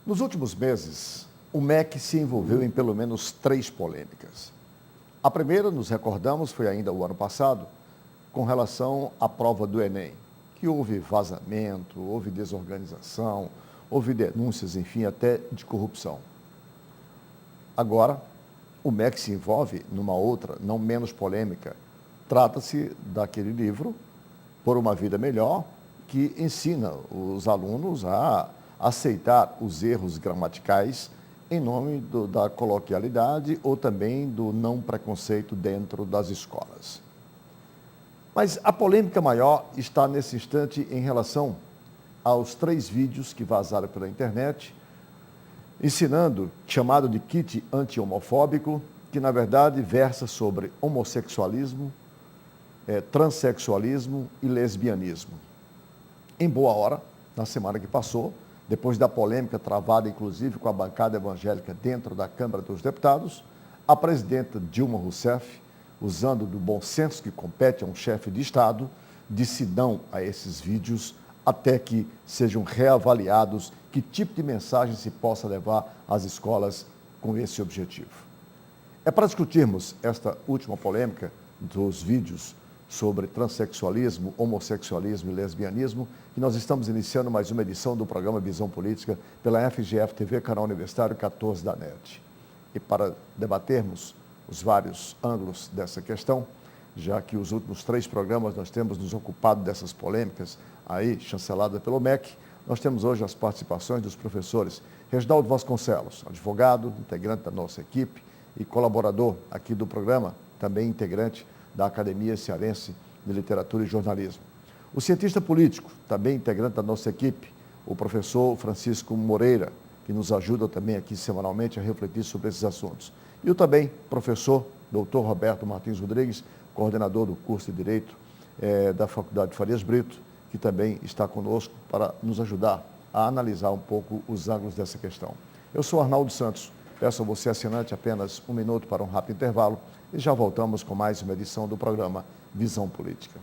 Nos últimos meses, o MEC se envolveu em pelo menos 3 polêmicas. A primeira, nos recordamos, foi ainda o ano passado, com relação à prova do Enem, que houve vazamento, houve desorganização, houve denúncias, enfim, até de corrupção. Agora, o MEC se envolve numa outra, não menos polêmica. Trata-se daquele livro, Por uma Vida Melhor, que ensina os alunos a aceitar os erros gramaticais em nome da coloquialidade ou também do não preconceito dentro das escolas. Mas a polêmica maior está nesse instante em relação aos 3 vídeos que vazaram pela internet, ensinando, chamado de kit anti-homofóbico, que na verdade versa sobre homossexualismo, transexualismo e lesbianismo. Em boa hora, na semana que passou, depois da polêmica travada inclusive com a bancada evangélica dentro da Câmara dos Deputados, a presidenta Dilma Rousseff, usando do bom senso que compete a um chefe de Estado, disse não a esses vídeos até que sejam reavaliados que tipo de mensagem se possa levar às escolas com esse objetivo. É para discutirmos esta última polêmica dos vídeos sobre transexualismo, homossexualismo e lesbianismo, que nós estamos iniciando mais uma edição do programa Visão Política pela FGF TV, canal universitário 14 da NET. E para debatermos os vários ângulos dessa questão, já que os últimos 3 programas nós temos nos ocupado dessas polêmicas, aí chanceladas pelo MEC, nós temos hoje as participações dos professores Reginaldo Vasconcelos, advogado, integrante da nossa equipe e colaborador aqui do programa, também integrante da Academia Cearense de Literatura e Jornalismo. O cientista político, também integrante da nossa equipe, o professor Francisco Moreira, que nos ajuda também aqui semanalmente a refletir sobre esses assuntos. E o também professor Dr. Roberto Martins Rodrigues, coordenador do curso de Direito da Faculdade de Farias Brito, que também está conosco para nos ajudar a analisar um pouco os ângulos dessa questão. Eu sou Arnaldo Santos. Peço a você, assinante, apenas 1 minuto para um rápido intervalo e já voltamos com mais uma edição do programa Visão Política.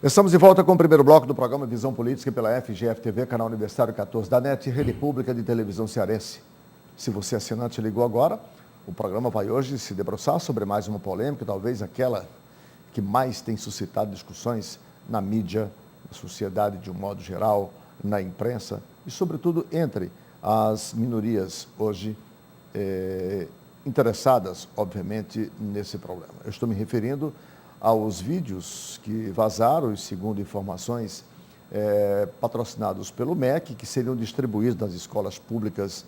Estamos de volta com o primeiro bloco do programa Visão Política pela FGF TV, canal universitário 14 da NET e Rede Pública de Televisão Cearense. Se você, assinante, ligou agora, o programa vai hoje se debruçar sobre mais uma polêmica, talvez aquela que mais tem suscitado discussões na mídia, na sociedade de um modo geral, na imprensa e, sobretudo, entre as minorias hoje interessadas, obviamente, nesse problema. Eu estou me referindo aos vídeos que vazaram, e segundo informações patrocinados pelo MEC, que seriam distribuídos nas escolas públicas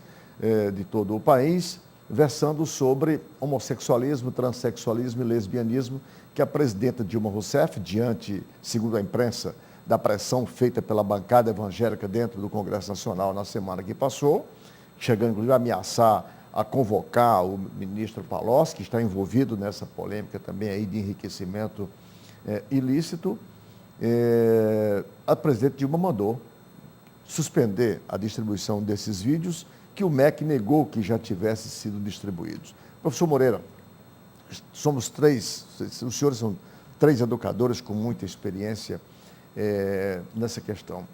de todo o país, versando sobre homossexualismo, transexualismo e lesbianismo, que a presidenta Dilma Rousseff, diante, segundo a imprensa, da pressão feita pela bancada evangélica dentro do Congresso Nacional na semana que passou, chegando inclusive a ameaçar a convocar o ministro Palocci, que está envolvido nessa polêmica também aí de enriquecimento ilícito, a presidente Dilma mandou suspender a distribuição desses vídeos que o MEC negou que já tivessem sido distribuídos. Professor Moreira, somos 3, os senhores são 3 educadores com muita experiência nessa questão.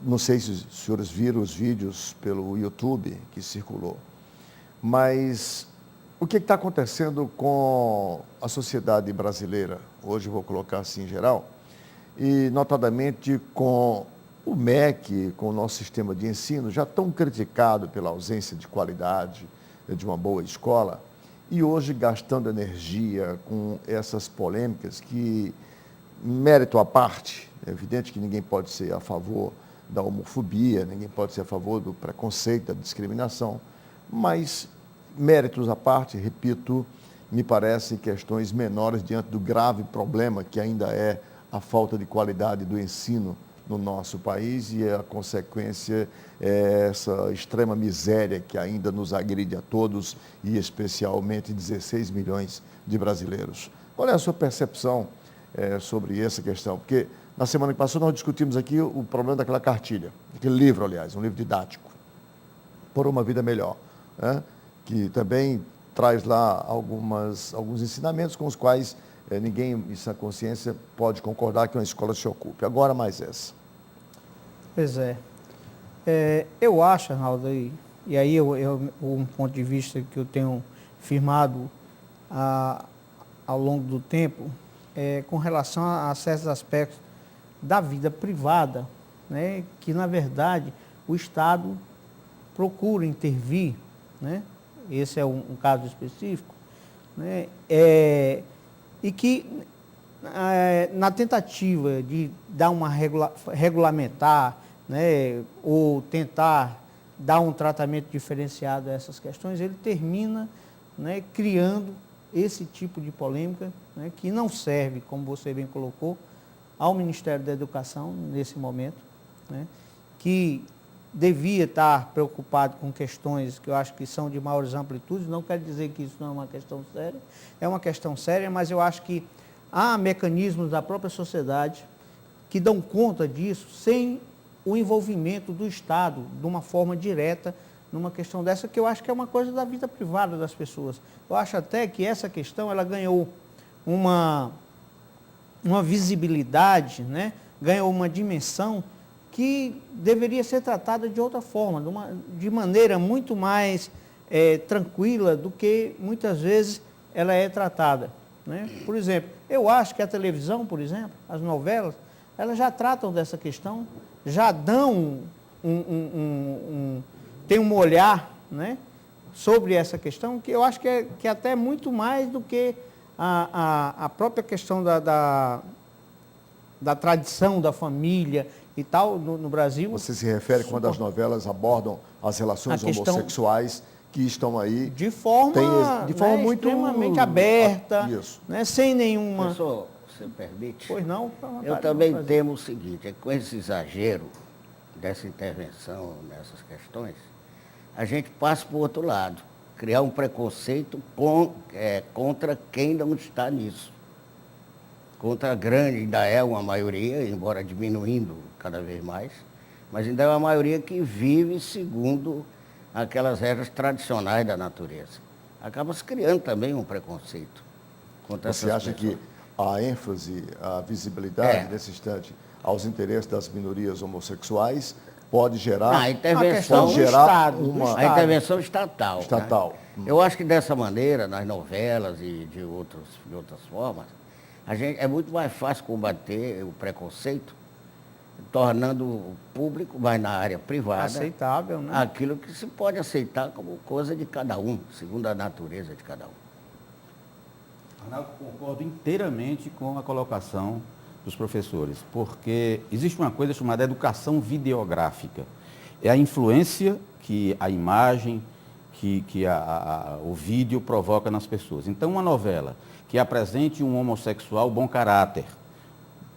Não sei se os senhores viram os vídeos pelo YouTube que circulou, mas o que está acontecendo com a sociedade brasileira, hoje vou colocar assim em geral, e notadamente com o MEC, com o nosso sistema de ensino, já tão criticado pela ausência de qualidade de uma boa escola, e hoje gastando energia com essas polêmicas que, mérito à parte, é evidente que ninguém pode ser a favor da homofobia, ninguém pode ser a favor do preconceito, da discriminação, mas, méritos à parte, repito, me parecem questões menores diante do grave problema que ainda é a falta de qualidade do ensino no nosso país e a consequência é essa extrema miséria que ainda nos agride a todos e especialmente 16 milhões de brasileiros. Qual é a sua percepção sobre essa questão? Porque na semana que passou nós discutimos aqui o problema daquela cartilha, aquele livro, aliás, um livro didático, Por uma Vida Melhor, né? Que também traz lá alguns ensinamentos com os quais ninguém em sua consciência pode concordar que uma escola se ocupe. Agora mais essa. Pois é. Eu acho, Arnaldo, e aí um ponto de vista que eu tenho firmado ao longo do tempo, com relação a certos aspectos da vida privada, né, que, na verdade, o Estado procura intervir, né, esse é um caso específico, né, e que, na tentativa de dar uma regulamentar, né, ou tentar dar um tratamento diferenciado a essas questões, ele termina, né, criando esse tipo de polêmica, né, que não serve, como você bem colocou, ao Ministério da Educação nesse momento, né, que devia estar preocupado com questões que eu acho que são de maiores amplitudes. Não quer dizer que isso não é uma questão séria, é uma questão séria, mas eu acho que há mecanismos da própria sociedade que dão conta disso sem o envolvimento do Estado de uma forma direta numa questão dessa, que eu acho que é uma coisa da vida privada das pessoas. Eu acho até que essa questão ela ganhou uma visibilidade, né? Ganhou uma dimensão que deveria ser tratada de outra forma, de maneira muito mais tranquila do que muitas vezes ela é tratada, né? Por exemplo, eu acho que a televisão, por exemplo, as novelas, elas já tratam dessa questão, já dão tem um olhar, né, sobre essa questão, que eu acho que é até muito mais do que a própria questão da tradição da família e tal no Brasil. Você se refere quando as novelas abordam as relações homossexuais que estão aí de forma muito extremamente aberta, né, sem nenhuma... Professor, você permite? Pois não. Eu também temo o seguinte, com esse exagero dessa intervenção nessas questões, a gente passa para o outro lado, criar um preconceito contra quem não está nisso. Contra a grande, ainda é uma maioria, embora diminuindo cada vez mais, mas ainda é uma maioria que vive segundo aquelas regras tradicionais da natureza. Acaba se criando também um preconceito contra essas pessoas. Você acha que a ênfase, a visibilidade nesse instante aos interesses das minorias homossexuais pode gerar a intervenção a intervenção estatal. Né? Eu acho que dessa maneira, nas novelas e de outras formas, é muito mais fácil combater o preconceito, tornando o público, mas na área privada, aceitável, né? Aquilo que se pode aceitar como coisa de cada um, segundo a natureza de cada um. Arnaldo, concordo inteiramente com a colocação dos professores, porque existe uma coisa chamada educação videográfica. É a influência que a imagem, que o vídeo provoca nas pessoas. Então, uma novela que apresente um homossexual bom caráter,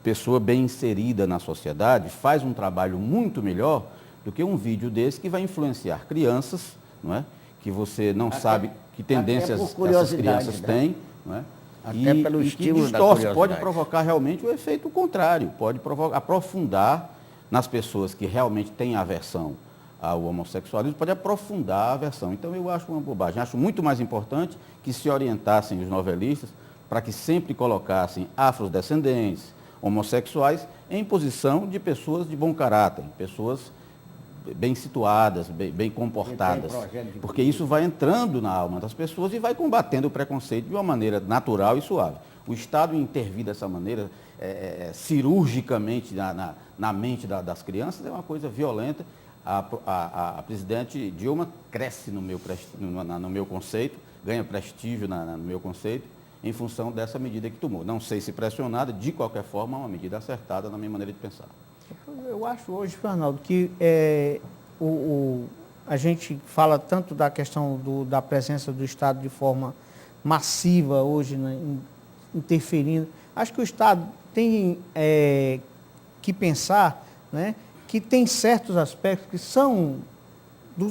pessoa bem inserida na sociedade, faz um trabalho muito melhor do que um vídeo desse que vai influenciar crianças, não é? Que você não sabe que tendências essas crianças têm, não é? Até pelo estímulo da curiosidade. Pode provocar realmente o efeito contrário, pode aprofundar nas pessoas que realmente têm aversão ao homossexualismo, pode aprofundar a aversão. Então eu acho uma bobagem, acho muito mais importante que se orientassem os novelistas para que sempre colocassem afrodescendentes, homossexuais, em posição de pessoas de bom caráter, pessoas bem situadas, bem comportadas, porque isso vai entrando na alma das pessoas e vai combatendo o preconceito de uma maneira natural e suave. O Estado intervir dessa maneira, cirurgicamente na mente das crianças, é uma coisa violenta. A presidente Dilma cresce no meu conceito, ganha prestígio no meu conceito, em função dessa medida que tomou. Não sei se pressionada, de qualquer forma, é uma medida acertada na minha maneira de pensar. Eu acho hoje, Fernando, que a gente fala tanto da questão da presença do Estado de forma massiva hoje, né, interferindo. Acho que o Estado tem que pensar né, que tem certos aspectos que são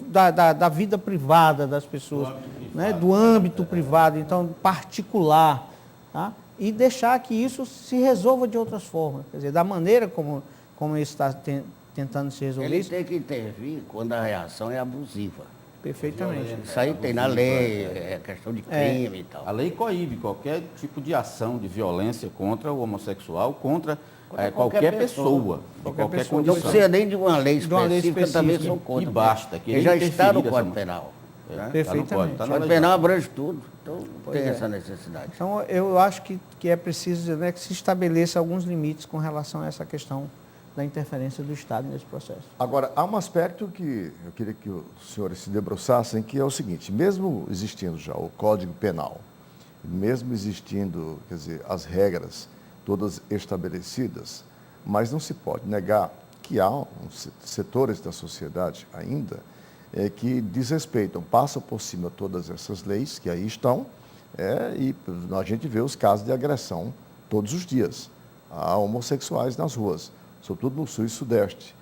da vida privada das pessoas, né, do âmbito privado, então particular, tá? E deixar que isso se resolva de outras formas, quer dizer, da maneira como isso está tentando se resolver. Ele tem que intervir quando a reação é abusiva. Perfeitamente. Isso aí tem na lei, é questão de crime e tal. A lei coíbe qualquer tipo de ação de violência contra o homossexual, contra qualquer pessoa, de qualquer Não condição. precisa nem de uma lei De uma lei específica, também específica. sou contra. E basta, que ele já ele está no interferir Código dessa Penal. Né? Perfeitamente. Tá O na Código lei. Penal abrange tudo, então tem é. essa necessidade. Então, eu acho que é preciso, né, que se estabeleça alguns limites com relação a essa questão da interferência do Estado nesse processo. Agora, há um aspecto que eu queria que os senhores se debruçassem, que é o seguinte: mesmo existindo já o Código Penal, mesmo existindo, quer dizer, as regras todas estabelecidas, mas não se pode negar que há setores da sociedade ainda que desrespeitam, passam por cima todas essas leis que aí estão, e a gente vê os casos de agressão todos os dias a homossexuais nas ruas, sobretudo no sul e sudeste.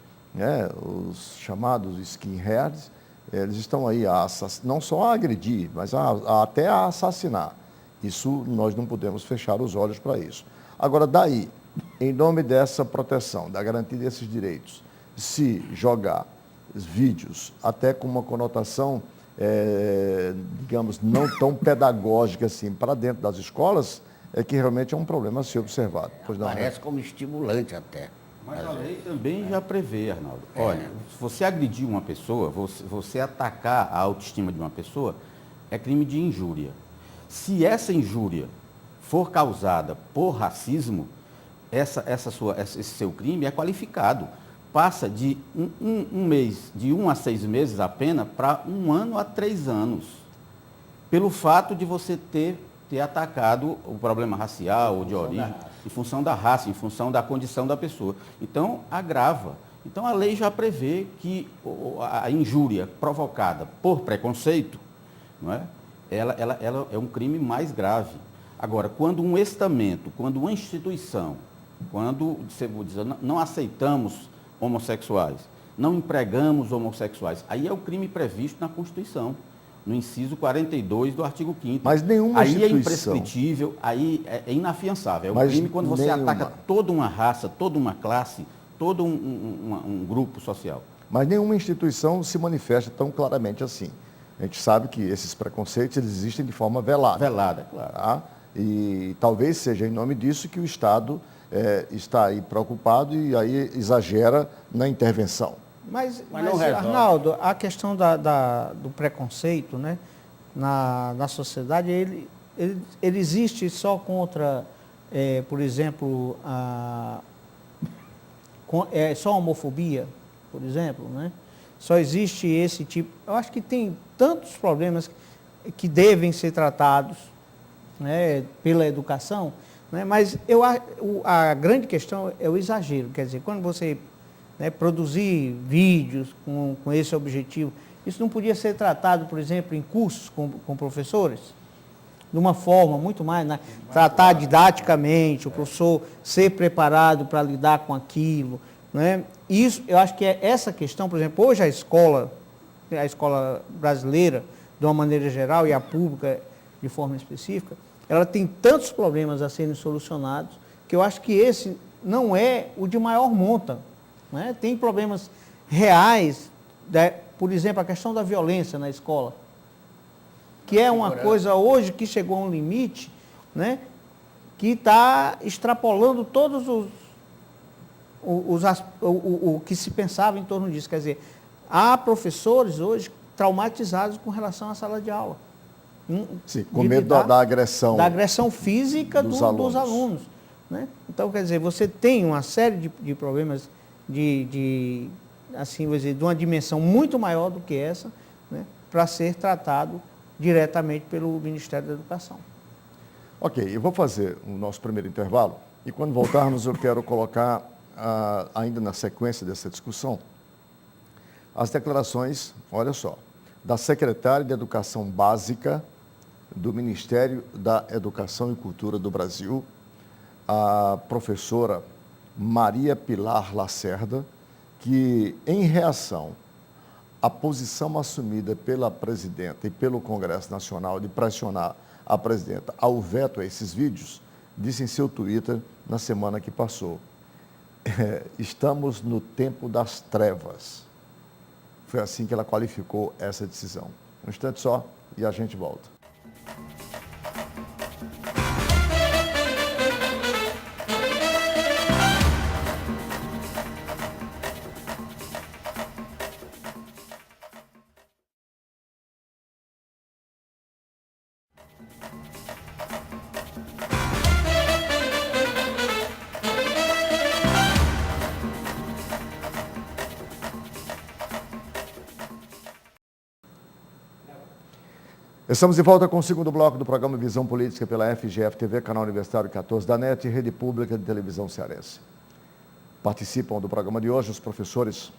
Os chamados skinheads, eles estão aí não só a agredir, mas até a assassinar. Isso nós não podemos fechar os olhos para isso. Agora, daí, em nome dessa proteção, da garantia desses direitos, se jogar vídeos até com uma conotação, digamos, não tão pedagógica assim, para dentro das escolas, é que realmente é um problema a ser observado. Pois não, Parece como estimulante até. Mas a lei também já prevê, Arnaldo. Olha, se você agredir uma pessoa, você atacar a autoestima de uma pessoa, é crime de injúria. Se essa injúria for causada por racismo, esse seu crime é qualificado. Passa de um mês, de 1 a 6 meses a pena, para 1 ano a 3 anos. Pelo fato de você ter atacado o problema racial ou de origem, em função da raça, em função da condição da pessoa. Então, agrava. Então, a lei já prevê que a injúria provocada por preconceito, não é? Ela é um crime mais grave. Agora, quando um estamento, quando uma instituição, quando você diz, não aceitamos homossexuais, não empregamos homossexuais, aí é o crime previsto na Constituição, no inciso 42 do artigo 5º. Mas nenhuma aí instituição... é imprescritível, aí é inafiançável. É um Mas crime quando você nenhuma. ataca toda uma raça, toda uma classe, todo um grupo social. Mas nenhuma instituição se manifesta tão claramente assim. A gente sabe que esses preconceitos eles existem de forma velada. Velada, claro. Tá? E talvez seja em nome disso que o Estado está aí preocupado e aí exagera na intervenção. Mas não resolve. Arnaldo, a questão do preconceito, né, na sociedade, ele existe só contra, por exemplo, só a homofobia, por exemplo, né? Só existe esse tipo. Eu acho que tem tantos problemas que devem ser tratados, né, pela educação, né, mas a grande questão é o exagero. Quer dizer, quando você produzir vídeos com esse objetivo, isso não podia ser tratado, por exemplo, em cursos com professores? De uma forma muito mais, né, tratar didaticamente, o professor ser preparado para lidar com aquilo, né? Isso, eu acho que é essa questão, por exemplo, hoje a escola brasileira, de uma maneira geral, e a pública de forma específica, ela tem tantos problemas a serem solucionados, que eu acho que esse não é o de maior monta. Né? Tem problemas reais, por exemplo, a questão da violência na escola, que é uma coisa hoje que chegou a um limite, né, que está extrapolando todos o que se pensava em torno disso. Quer dizer, há professores hoje traumatizados com relação à sala de aula. Sim, com medo da agressão. Da agressão física dos alunos. alunos, né? Então, quer dizer, você tem uma série de problemas assim, vou dizer, de uma dimensão muito maior do que essa, né, para ser tratado diretamente pelo Ministério da Educação. Ok, eu vou fazer o nosso primeiro intervalo e quando voltarmos eu quero colocar, ainda na sequência dessa discussão, as declarações, olha só, da secretária de Educação Básica do Ministério da Educação e Cultura do Brasil, a professora Maria Pilar Lacerda, que, em reação à posição assumida pela presidenta e pelo Congresso Nacional de pressionar a presidenta ao veto a esses vídeos, disse em seu Twitter na semana que passou: estamos no tempo das trevas. Foi assim que ela qualificou essa decisão. Um instante só e a gente volta. Estamos de volta com o segundo bloco do programa Visão Política pela FGF-TV, canal Universitário 14 da NET e Rede Pública de Televisão Cearense. Participam do programa de hoje os professores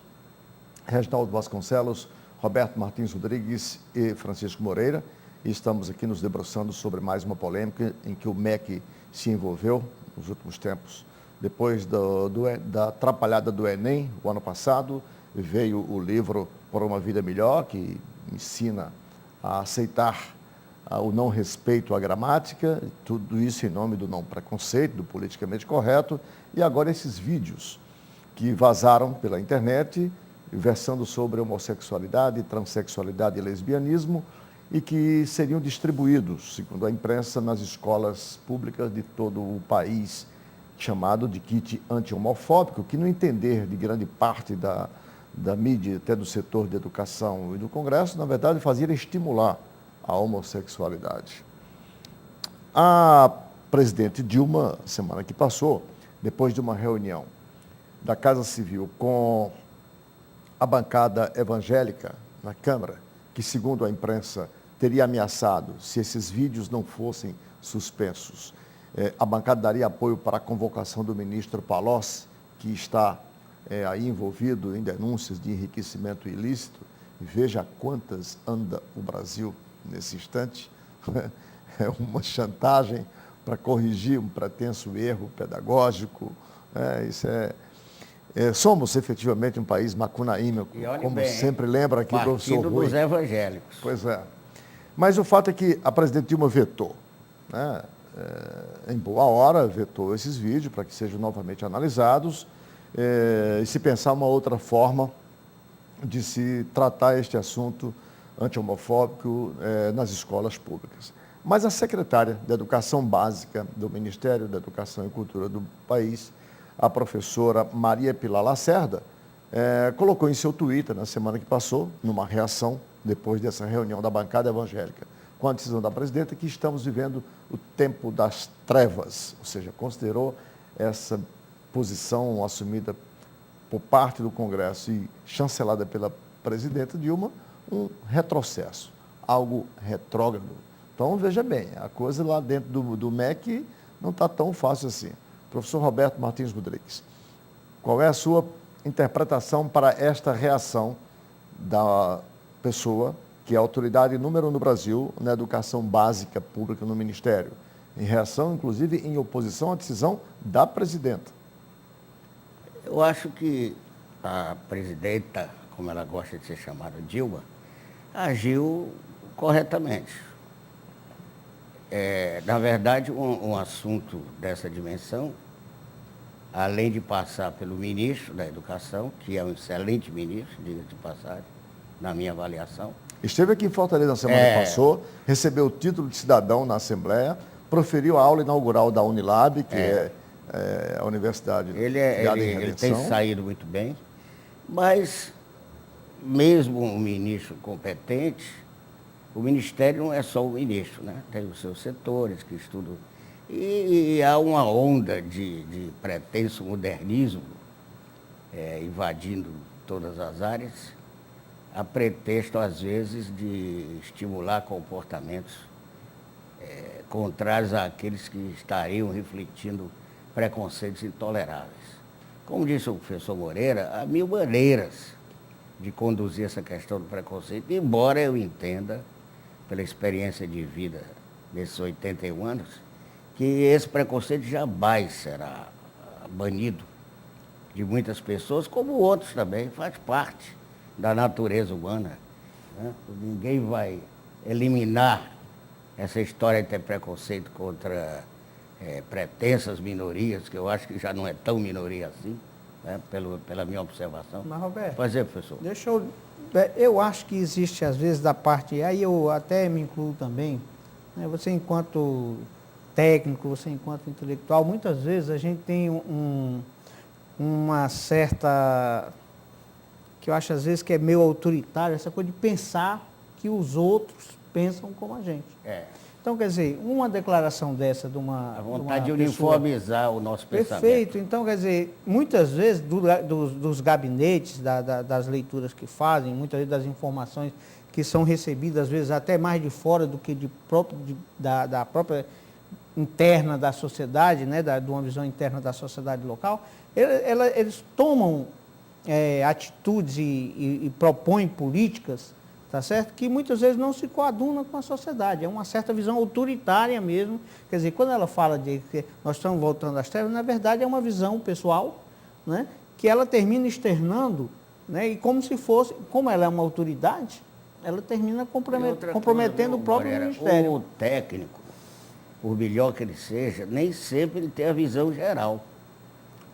Reginaldo Vasconcelos, Roberto Martins Rodrigues e Francisco Moreira. E estamos aqui nos debruçando sobre mais uma polêmica em que o MEC se envolveu nos últimos tempos. Depois da atrapalhada do Enem, o ano passado, veio o livro Por uma Vida Melhor, que ensina a aceitar o não respeito à gramática, tudo isso em nome do não preconceito, do politicamente correto, e agora esses vídeos que vazaram pela internet, versando sobre homossexualidade, transexualidade e lesbianismo, e que seriam distribuídos, segundo a imprensa, nas escolas públicas de todo o país, chamado de kit anti-homofóbico, que no entender de grande parte da mídia, até do setor de educação e do Congresso, na verdade, fazia estimular a homossexualidade. A presidente Dilma, semana que passou, depois de uma reunião da Casa Civil com a bancada evangélica na Câmara, que, segundo a imprensa, teria ameaçado, se esses vídeos não fossem suspensos, a bancada daria apoio para a convocação do ministro Palocci, que está aí envolvido em denúncias de enriquecimento ilícito. Veja quantas anda o Brasil nesse instante. É uma chantagem para corrigir um pretenso erro pedagógico. Somos efetivamente um país macunaíma, como bem, sempre lembra aqui o professor Rui. Dos evangélicos. Pois é. Mas o fato é que a presidente Dilma vetou, né? Em boa hora, vetou esses vídeos para que sejam novamente analisados, e se pensar uma outra forma de se tratar este assunto anti-homofóbico nas escolas públicas. Mas a secretária de Educação Básica do Ministério da Educação e Cultura do país, a professora Maria Pilar Lacerda, colocou em seu Twitter, na semana que passou, numa reação, depois dessa reunião da bancada evangélica, com a decisão da presidenta, que estamos vivendo o tempo das trevas, ou seja, considerou essa posição assumida por parte do Congresso e chancelada pela presidenta Dilma, um retrocesso, algo retrógrado. Então, veja bem, a coisa lá dentro do MEC não está tão fácil assim. Professor Roberto Martins Rodrigues, qual é a sua interpretação para esta reação da pessoa que é a autoridade número 1 no Brasil na educação básica pública no Ministério, em reação, inclusive, em oposição à decisão da presidenta? Eu acho que a presidenta, como ela gosta de ser chamada, Dilma, agiu corretamente. Na verdade, um assunto dessa dimensão, além de passar pelo ministro da Educação, que é um excelente ministro, diga-se de passagem, na minha avaliação. Esteve aqui em Fortaleza na semana que passou, recebeu o título de cidadão na Assembleia, proferiu a aula inaugural da Unilab, que é a Universidade ele tem saído muito bem, mas mesmo um ministro competente, o Ministério não é só o ministro, né? Tem os seus setores que estudam. E há uma onda de pretenso modernismo invadindo todas as áreas, a pretexto, às vezes, de estimular comportamentos contrários àqueles que estariam refletindo preconceitos intoleráveis. Como disse o professor Moreira, há mil maneiras de conduzir essa questão do preconceito, embora eu entenda, pela experiência de vida nesses 81 anos, que esse preconceito jamais será banido de muitas pessoas, como outros também, faz parte da natureza humana. Né? Ninguém vai eliminar essa história de ter preconceito contra pretensas minorias, que eu acho que já não é tão minoria assim, né? Pela minha observação. Mas, Roberto, Pois é, professor. eu acho que existe, às vezes, da parte, aí eu até me incluo também, né, você enquanto técnico, você enquanto intelectual, muitas vezes a gente tem uma certa, que eu acho às vezes que é meio autoritária, essa coisa de pensar que os outros pensam como a gente. Então, quer dizer, uma declaração dessa de uma... A vontade de uma pessoa... uniformizar o nosso pensamento. Perfeito. Então, quer dizer, muitas vezes dos gabinetes, das leituras que fazem, muitas vezes das informações que são recebidas, às vezes até mais de fora do que da própria interna da sociedade, né, de uma visão interna da sociedade local, eles tomam atitudes e propõem políticas, tá certo? Que muitas vezes não se coadunam com a sociedade. É uma certa visão autoritária mesmo. Quer dizer, quando ela fala de que nós estamos voltando às trevas, na verdade é uma visão pessoal, né, que ela termina externando, né, e como se fosse, como ela é uma autoridade, ela termina comprometendo o próprio ministério. O técnico, por melhor que ele seja, nem sempre ele tem a visão geral.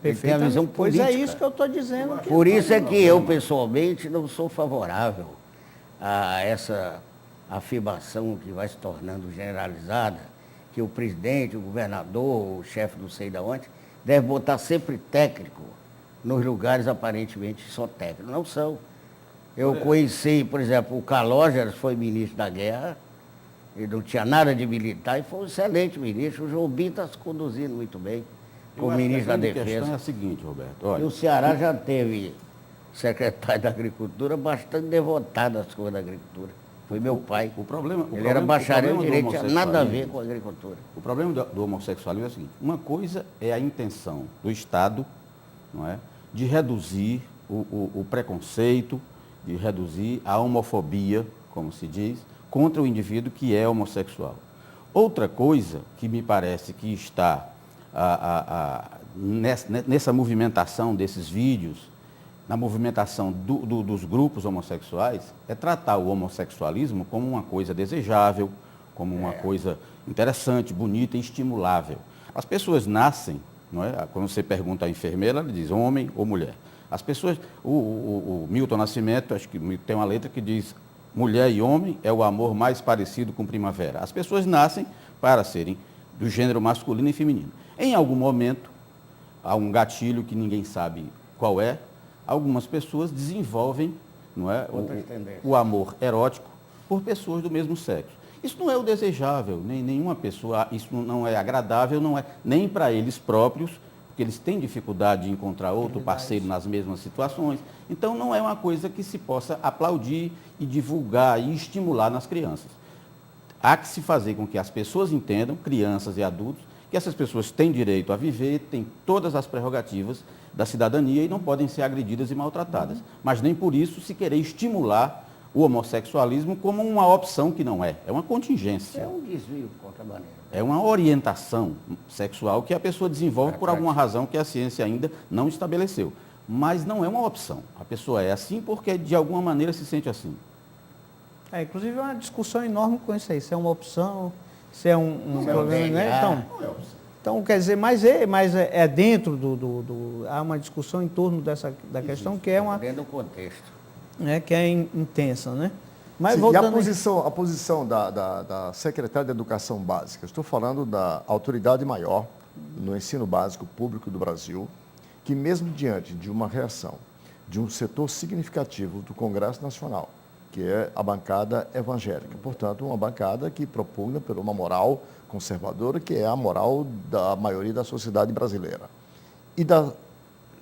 Ele tem a visão política. Pois é isso que eu estou dizendo. Por isso é que eu, pessoalmente, não sou favorável a essa afirmação que vai se tornando generalizada, que o presidente, o governador, o chefe não sei de onde, deve botar sempre técnico nos lugares aparentemente só técnico. Não são. Eu conheci, por exemplo, o Calógeras foi ministro da guerra, ele não tinha nada de militar e foi um excelente ministro. O João Bim está se conduzindo muito bem como ministro da Defesa. A questão é a seguinte, Roberto. Olha, e o Ceará já teve secretário da Agricultura bastante devotado às coisas da agricultura. Foi meu pai. Ele era bacharel em direito, tinha nada a ver com a agricultura. O problema do homossexualismo é o seguinte: uma coisa é a intenção do Estado, não é, de reduzir o preconceito, de reduzir a homofobia, como se diz, contra o indivíduo que é homossexual. Outra coisa que me parece que está nessa movimentação desses vídeos, na movimentação dos grupos homossexuais, é tratar o homossexualismo como uma coisa desejável, como uma coisa interessante, bonita e estimulável. As pessoas nascem, não é? Quando você pergunta à enfermeira, ela diz homem ou mulher. As pessoas, o Milton Nascimento, acho que tem uma letra que diz: mulher e homem é o amor mais parecido com primavera. As pessoas nascem para serem do gênero masculino e feminino. Em algum momento, há um gatilho que ninguém sabe qual é, algumas pessoas desenvolvem, não é, o amor erótico por pessoas do mesmo sexo. Isso não é o desejável, nem nenhuma pessoa, isso não é agradável, não é nem para eles próprios, porque eles têm dificuldade de encontrar outro parceiro nas mesmas situações. Então, não é uma coisa que se possa aplaudir e divulgar e estimular nas crianças. Há que se fazer com que as pessoas entendam, crianças e adultos, que essas pessoas têm direito a viver, têm todas as prerrogativas da cidadania e não podem ser agredidas e maltratadas. Mas nem por isso se querer estimular o homossexualismo como uma opção que não é. É uma contingência. É um desvio contra a maneira. É uma orientação sexual que a pessoa desenvolve por alguma razão que a ciência ainda não estabeleceu. Mas não é uma opção. A pessoa é assim porque de alguma maneira se sente assim. Inclusive é uma discussão enorme com isso aí. Se é uma opção, se é um problema, né? Então, quer dizer, mas é dentro há uma discussão em torno da questão que é uma... Dentro do contexto. Que é intensa, né? Mas Sim, voltando... E a posição da secretária de Educação Básica, estou falando da autoridade maior no ensino básico público do Brasil, que mesmo diante de uma reação de um setor significativo do Congresso Nacional, que é a bancada evangélica, portanto, uma bancada que propugna por uma moral conservadora, que é a moral da maioria da sociedade brasileira, e da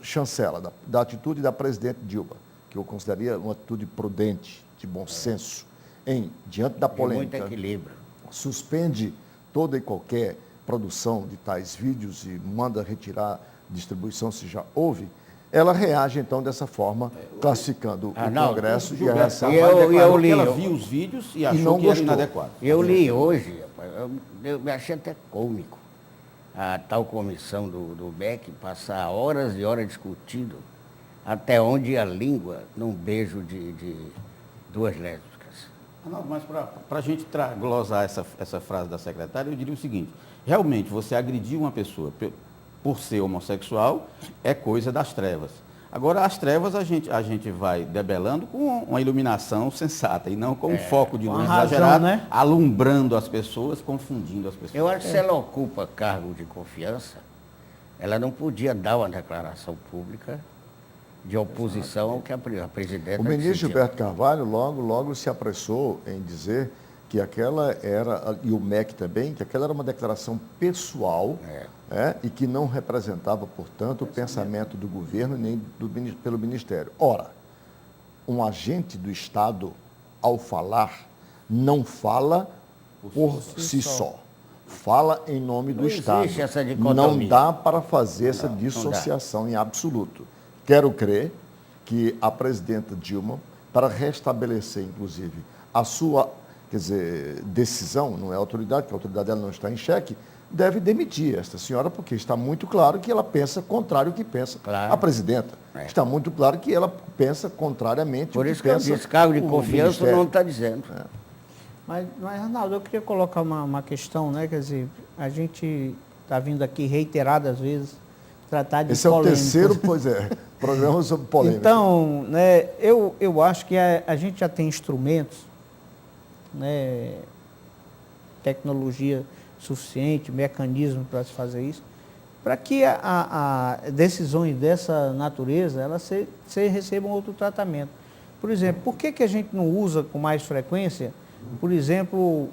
chancela, da atitude da presidente Dilma, que eu consideraria uma atitude prudente, de bom senso, diante da polêmica, muito equilíbrio. Suspende toda e qualquer produção de tais vídeos e manda retirar distribuição se já houve, ela reage então dessa forma, classificando o Congresso e a reação. Eu li, ela viu os vídeos e achou que era inadequado. Eu li hoje, eu me achei até cômico. a tal comissão do MEC passar horas e horas discutindo até onde a língua num beijo de duas lésbicas. Não, mas para a gente glosar essa frase da secretária, eu diria o seguinte: realmente, você agredir uma pessoa por ser homossexual é coisa das trevas. Agora, as trevas a gente vai debelando com uma iluminação sensata e não com um foco de luz exagerado, né? alumbrando as pessoas, confundindo as pessoas. Eu acho que se ela ocupa cargo de confiança, ela não podia dar uma declaração pública de oposição ao que a presidenta... O ministro decidiu. Gilberto Carvalho logo se apressou em dizer que aquela era, e o MEC também, que aquela era uma declaração pessoal e que não representava, portanto, o pensamento do governo nem pelo Ministério. Ora, um agente do Estado, ao falar, não fala por si só. Fala em nome do Estado. Existe essa dicotomia. Não dá para fazer essa dissociação em absoluto. Quero crer que a presidenta Dilma, para restabelecer, inclusive, a sua, decisão, não é autoridade, porque a autoridade dela não está em xeque, deve demitir esta senhora, porque está muito claro que ela pensa contrário ao que pensa a presidenta. Está muito claro que ela pensa contrariamente ao que pensa o Por isso que eu disse, cargo de confiança não está dizendo. Mas, Arnaldo, eu queria colocar uma questão, né? Quer dizer, a gente está vindo aqui reiteradas vezes tratar de Esse é o polêmicas. terceiro, programa sobre polêmica. Então, né, eu acho que a gente já tem instrumentos, né, tecnologia suficiente, mecanismo para se fazer isso, para que a decisões dessa natureza elas recebam outro tratamento. Por exemplo, por que a gente não usa com mais frequência, por exemplo,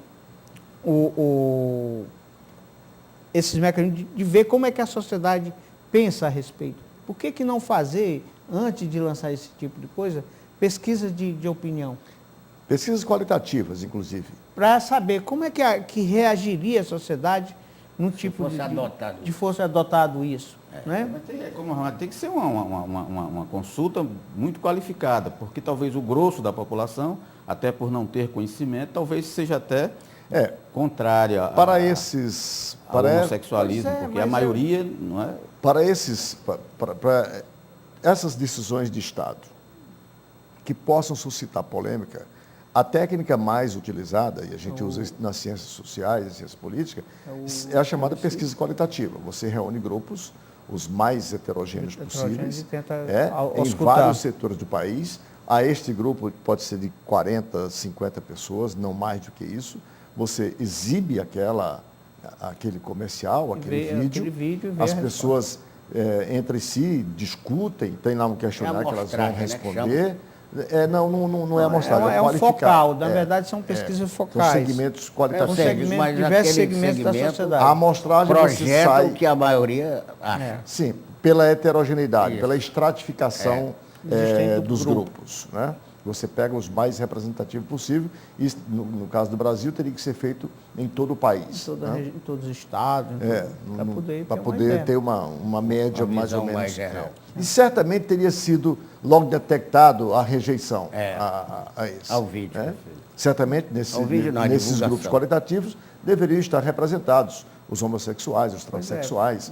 esses mecanismos de ver como é que a sociedade pensa a respeito? Por que não fazer, antes de lançar esse tipo de coisa, pesquisas de opinião? Pesquisas qualitativas, inclusive. Para saber como é que reagiria a sociedade num tipo de fosse adotado isso. Né? Mas tem que ser uma consulta muito qualificada, porque talvez o grosso da população, até por não ter conhecimento, talvez seja até contrária para ao homossexualismo, porque a maioria não é. Para essas decisões de Estado que possam suscitar polêmica, a técnica mais utilizada, e a gente usa isso nas ciências sociais e ciências políticas, é a chamada pesquisa qualitativa. Você reúne grupos, os mais heterogêneos possíveis, em vários setores do país. A este grupo pode ser de 40, 50 pessoas, não mais do que isso. Você exibe aquele comercial, aquele vídeo, as pessoas entre si discutem, tem lá um questionário que elas vão responder. Não é amostragem, é um focal, na verdade são pesquisas focais. São segmentos qualitativos. Diversos segmentos da sociedade. A amostragem você sai... que a maioria acha. Sim, pela heterogeneidade, pela estratificação dos grupos. Né? Você pega os mais representativos possível, e no caso do Brasil teria que ser feito em todo o país. Em todos os estados, para poder ter uma média mais ou menos. Geral. E certamente teria sido logo detectado a rejeição a isso. Ao vídeo. Certamente nesses grupos qualitativos deveriam estar representados os homossexuais, os transexuais,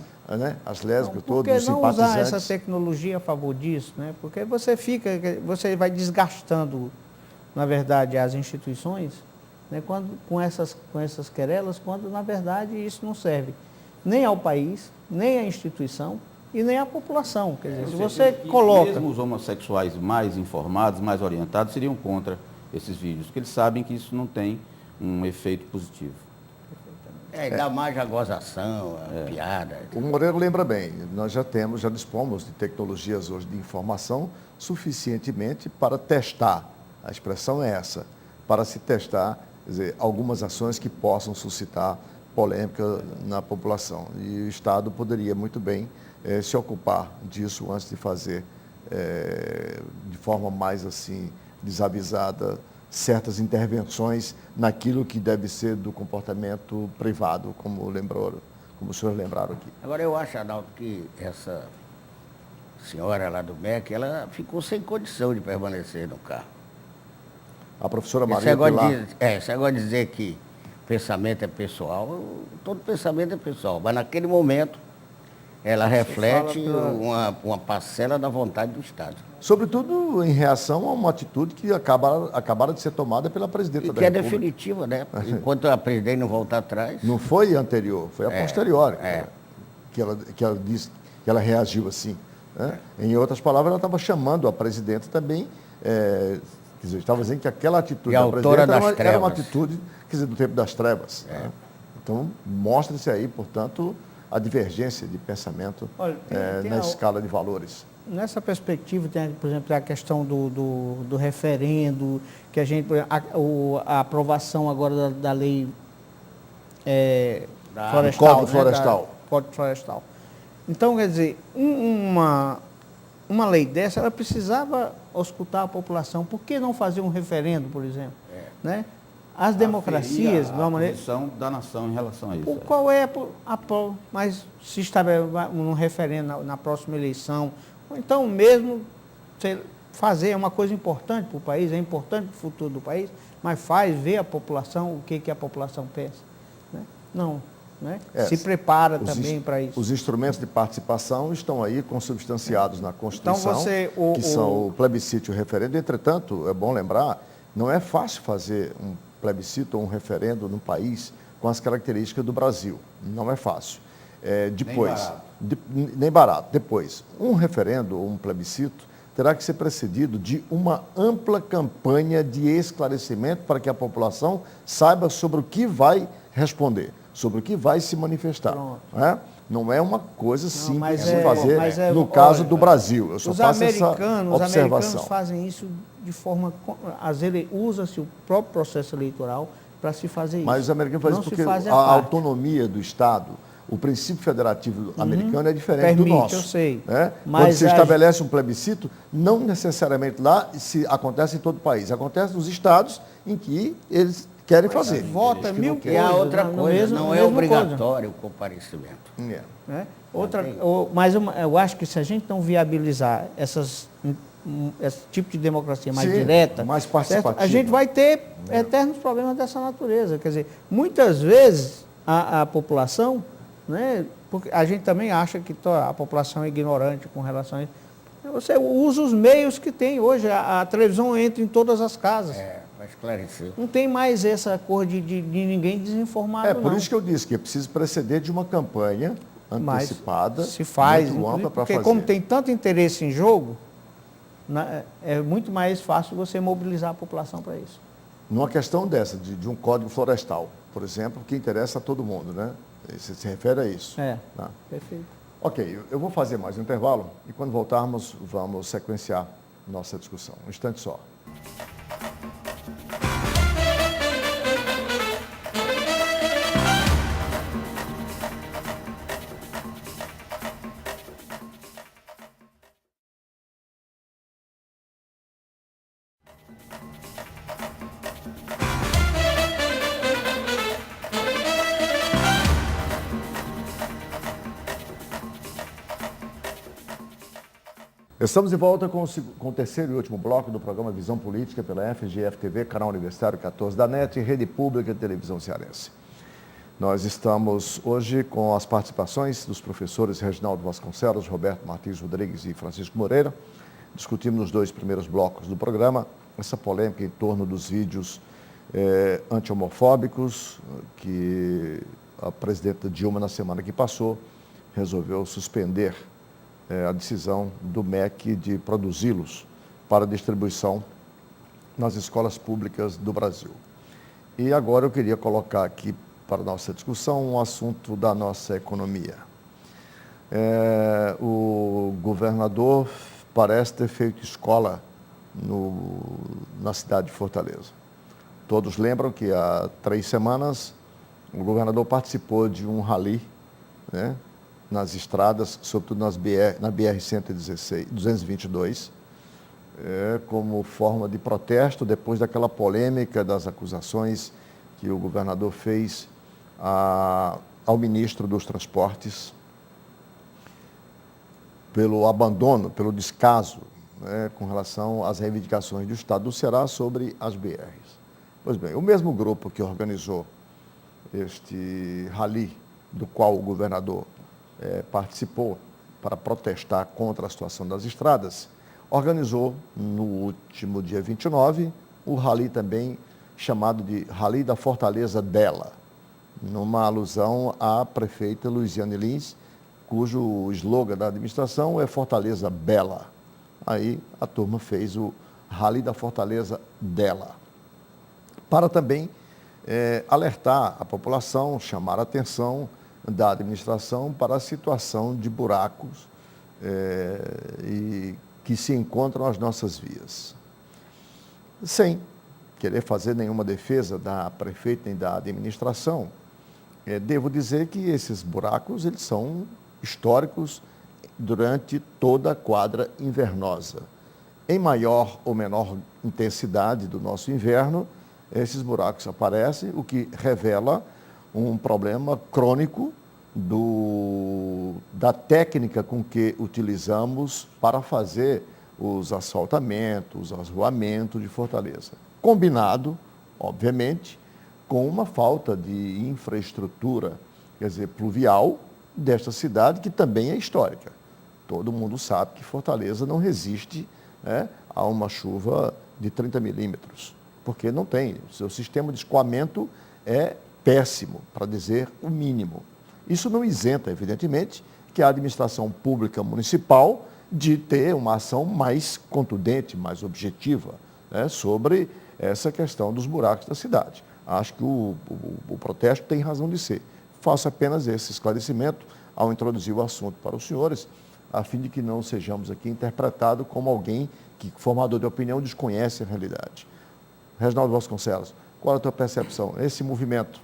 as lésbicas, todos os simpatizantes. Por que não usar essa tecnologia a favor disso? Né? Porque você vai desgastando, na verdade, as instituições, né, com essas querelas, quando, na verdade, isso não serve nem ao país, nem à instituição e nem à população. Quer dizer, se você coloca... Mesmo os homossexuais mais informados, mais orientados, seriam contra esses vídeos, porque eles sabem que isso não tem um efeito positivo. Dá mais a gozação, a piada. O Moreira lembra bem, nós já dispomos de tecnologias hoje de informação suficientemente para testar, a expressão é essa, para se testar, quer dizer, algumas ações que possam suscitar polêmica na população. E o Estado poderia muito bem se ocupar disso antes de fazer de forma mais assim desavisada certas intervenções naquilo que deve ser do comportamento privado, como os senhores lembraram aqui. Agora, eu acho, Arnaldo, que essa senhora lá do MEC, ela ficou sem condição de permanecer no carro. A professora Maria Pilar... Esse negócio de dizer que pensamento é pessoal, todo pensamento é pessoal, mas naquele momento ela reflete uma parcela da vontade do Estado. Sobretudo em reação a uma atitude que acabara de ser tomada pela presidenta E da que é República. definitiva, né? Enquanto a presidente não voltar atrás. Não foi anterior, foi a posteriori é. que ela disse, que ela reagiu assim. Né? Em outras palavras, ela estava chamando a presidenta também, quer dizer, estava dizendo que aquela atitude da autora presidenta das era uma trevas. atitude, quer dizer, do tempo das trevas. Né? Então, mostra-se aí, portanto, a divergência de pensamento Olha, tem na escala de valores. Nessa perspectiva, tem, por exemplo, a questão do referendo, que a gente, a aprovação agora da lei florestal. Código Florestal. Código Florestal. Então, quer dizer, uma lei dessa, ela precisava auscultar a população. Por que não fazer um referendo, por exemplo? Né? As democracias, de uma a maneira... posição da nação em relação a isso. Qual é mas se estabelece um referendo na próxima eleição, ou então mesmo fazer é uma coisa importante para o país, é importante para o futuro do país, mas faz ver a população, o que a população pensa. Né? Não, né? Se prepara também para isso. Os instrumentos de participação estão aí consubstanciados na Constituição, Então que são o plebiscito e o referendo. Entretanto, é bom lembrar, não é fácil fazer um plebiscito ou um referendo num país com as características do Brasil. Não é fácil. Nem barato. Depois, um referendo ou um plebiscito terá que ser precedido de uma ampla campanha de esclarecimento para que a população saiba sobre o que vai responder, sobre o que vai se manifestar. Né? Não é uma coisa simples de fazer no caso do Brasil. Eu só faço essa observação. Os americanos fazem isso de forma... Usa-se o próprio processo eleitoral para se fazer isso. Mas os americanos fazem isso porque a autonomia do Estado, o princípio federativo americano é diferente do nosso. Eu sei. Né? Quando se estabelece um plebiscito, não necessariamente lá se acontece em todo o país. Acontece nos estados em que eles querem fazer. Vota mil coisas. E a outra coisa, não é obrigatório o comparecimento. Né? Mas eu acho que se a gente não viabilizar esse tipo de democracia mais direta, mais participativa, a gente vai ter eternos problemas dessa natureza. Quer dizer, muitas vezes a população, né, porque a gente também acha que a população é ignorante com relação a isso. Você usa os meios que tem hoje, a televisão entra em todas as casas. Vai esclarecer. Não tem mais essa cor de ninguém desinformado. Por isso que eu disse que é preciso preceder de uma campanha antecipada, se faz, muito ampla para fazer. Porque como tem tanto interesse em jogo, é muito mais fácil você mobilizar a população para isso. Numa questão dessa, de um código florestal, por exemplo, que interessa a todo mundo, né? Você se refere a isso. Tá? Perfeito. Ok, eu vou fazer mais um intervalo e quando voltarmos, vamos sequenciar nossa discussão. Um instante só. Estamos de volta com o terceiro e último bloco do programa Visão Política pela FGF-TV, canal Universitário 14 da NET e Rede Pública de Televisão Cearense. Nós estamos hoje com as participações dos professores Reginaldo Vasconcelos, Roberto Martins Rodrigues e Francisco Moreira. Discutimos nos dois primeiros blocos do programa essa polêmica em torno dos vídeos anti-homofóbicos que a presidenta Dilma, na semana que passou, resolveu suspender a decisão do MEC de produzi-los para distribuição nas escolas públicas do Brasil. E agora eu queria colocar aqui para a nossa discussão um assunto da nossa economia. O governador parece ter feito escola na cidade de Fortaleza. Todos lembram que há 3 semanas o governador participou de um rally, né, nas estradas, sobretudo na BR-222, como forma de protesto depois daquela polêmica das acusações que o governador fez ao ministro dos Transportes pelo abandono, pelo descaso, né, com relação às reivindicações do Estado do Ceará sobre as BRs. Pois bem, o mesmo grupo que organizou este rally do qual o governador participou para protestar contra a situação das estradas, organizou no último dia 29 o rally também chamado de Rally da Fortaleza dela, numa alusão à prefeita Luiziane Lins, cujo slogan da administração é Fortaleza Bela. Aí a turma fez o Rally da Fortaleza dela, para também alertar a população, chamar a atenção da administração para a situação de buracos e que se encontram as nossas vias. Sem querer fazer nenhuma defesa da prefeita nem da administração, devo dizer que esses buracos eles são históricos durante toda a quadra invernosa. Em maior ou menor intensidade do nosso inverno, esses buracos aparecem, o que revela um problema crônico da técnica com que utilizamos para fazer os asfaltamentos, os arruamentos de Fortaleza. Combinado, obviamente, com uma falta de infraestrutura, quer dizer, pluvial, desta cidade, que também é histórica. Todo mundo sabe que Fortaleza não resiste a uma chuva de 30 milímetros, porque não tem. O seu sistema de escoamento é péssimo, para dizer o mínimo. Isso não isenta, evidentemente, que a administração pública municipal de ter uma ação mais contundente, mais objetiva, sobre essa questão dos buracos da cidade. Acho que o protesto tem razão de ser. Faço apenas esse esclarecimento ao introduzir o assunto para os senhores, a fim de que não sejamos aqui interpretados como alguém que, formador de opinião, desconhece a realidade. Reginaldo Vasconcelos, qual é a tua percepção? Esse movimento